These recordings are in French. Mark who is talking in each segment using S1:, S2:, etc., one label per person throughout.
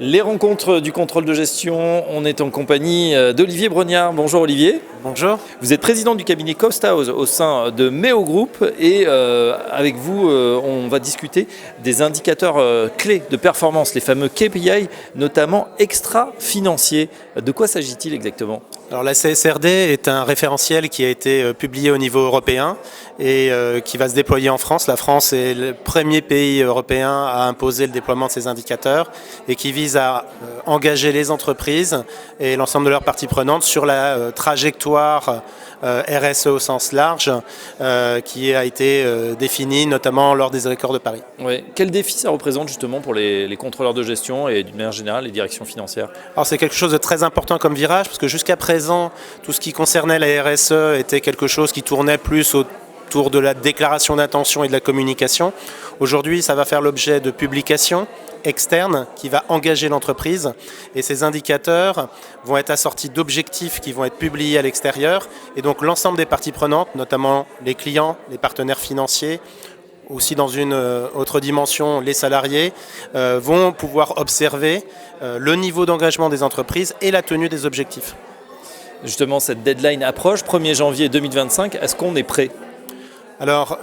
S1: Les rencontres du contrôle de gestion, on est en compagnie d'Olivier Brognard. Bonjour Olivier.
S2: Bonjour.
S1: Vous êtes président du cabinet Cost House au sein de Méo Group et avec vous, on va discuter des indicateurs clés de performance, les fameux KPI, notamment extra-financiers. De quoi s'agit-il exactement ?
S2: Alors la CSRD est un référentiel qui a été publié au niveau européen et qui va se déployer en France. La France est le premier pays européen à imposer le déploiement de ces indicateurs et qui vise à engager les entreprises et l'ensemble de leurs parties prenantes sur la trajectoire RSE au sens large qui a été définie notamment lors des accords de Paris.
S1: Oui. Quel défi ça représente justement pour les contrôleurs de gestion et d'une manière générale les directions financières ?
S2: Alors c'est quelque chose de très important comme virage parce que jusqu'à présent tout ce qui concernait la RSE était quelque chose qui tournait plus autour de la déclaration d'intention et de la communication. Aujourd'hui ça va faire l'objet de publications externe qui va engager l'entreprise et ces indicateurs vont être assortis d'objectifs qui vont être publiés à l'extérieur et donc l'ensemble des parties prenantes, notamment les clients, les partenaires financiers, aussi dans une autre dimension, les salariés, vont pouvoir observer le niveau d'engagement des entreprises et la tenue des objectifs.
S1: Justement, cette deadline approche, 1er janvier 2025, est-ce qu'on est prêt ?
S2: Alors,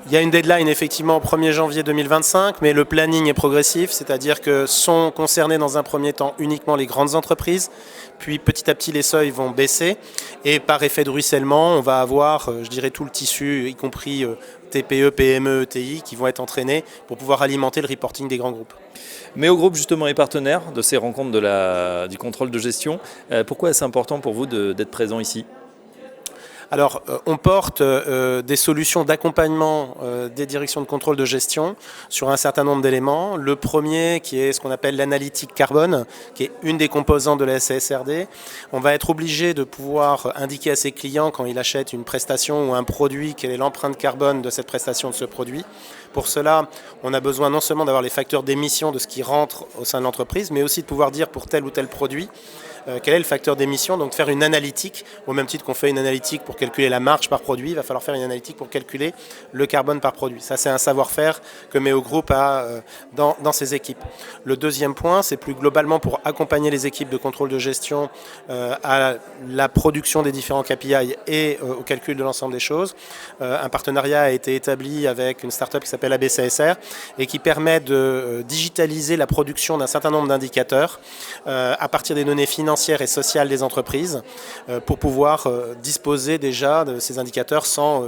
S2: il y a une deadline effectivement au 1er janvier 2025, mais le planning est progressif, c'est-à-dire que sont concernées dans un premier temps uniquement les grandes entreprises, puis petit à petit les seuils vont baisser et par effet de ruissellement, on va avoir, je dirais, tout le tissu, y compris TPE, PME, ETI, qui vont être entraînés pour pouvoir alimenter le reporting des grands groupes.
S1: Méo Group justement est partenaire de ces rencontres du contrôle de gestion. Pourquoi est-ce important pour vous d'être présent ici ?
S2: Alors, on porte des solutions d'accompagnement des directions de contrôle de gestion sur un certain nombre d'éléments. Le premier, qui est ce qu'on appelle l'analytique carbone, qui est une des composantes de la CSRD. On va être obligé de pouvoir indiquer à ses clients quand il achète une prestation ou un produit quelle est l'empreinte carbone de cette prestation, de ce produit. Pour cela, on a besoin non seulement d'avoir les facteurs d'émission de ce qui rentre au sein de l'entreprise, mais aussi de pouvoir dire pour tel ou tel produit quel est le facteur d'émission, donc faire une analytique, au même titre qu'on fait une analytique pour calculer la marge par produit, il va falloir faire une analytique pour calculer le carbone par produit. Ça, c'est un savoir-faire que Méo Group a dans ses équipes. Le deuxième point, c'est plus globalement pour accompagner les équipes de contrôle de gestion à la production des différents KPI et au calcul de l'ensemble des choses. Un partenariat a été établi avec une start-up qui s'appelle ABCSR et qui permet de digitaliser la production d'un certain nombre d'indicateurs à partir des données financières et sociales des entreprises pour pouvoir disposer déjà de ces indicateurs sans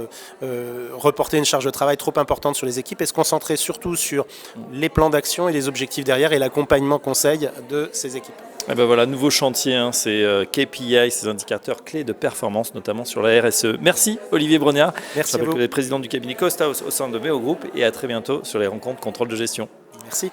S2: reporter une charge de travail trop importante sur les équipes et se concentrer surtout sur les plans d'action et les objectifs derrière et l'accompagnement conseil de ces équipes.
S1: Et ben voilà, nouveau chantier, c'est KPI, ces indicateurs clés de performance, notamment sur la RSE. Merci Olivier Brognard.
S2: Merci à vous.
S1: Je rappelle que président du cabinet Cost House au sein de Méo Group et à très bientôt sur les rencontres contrôle de gestion.
S2: Merci.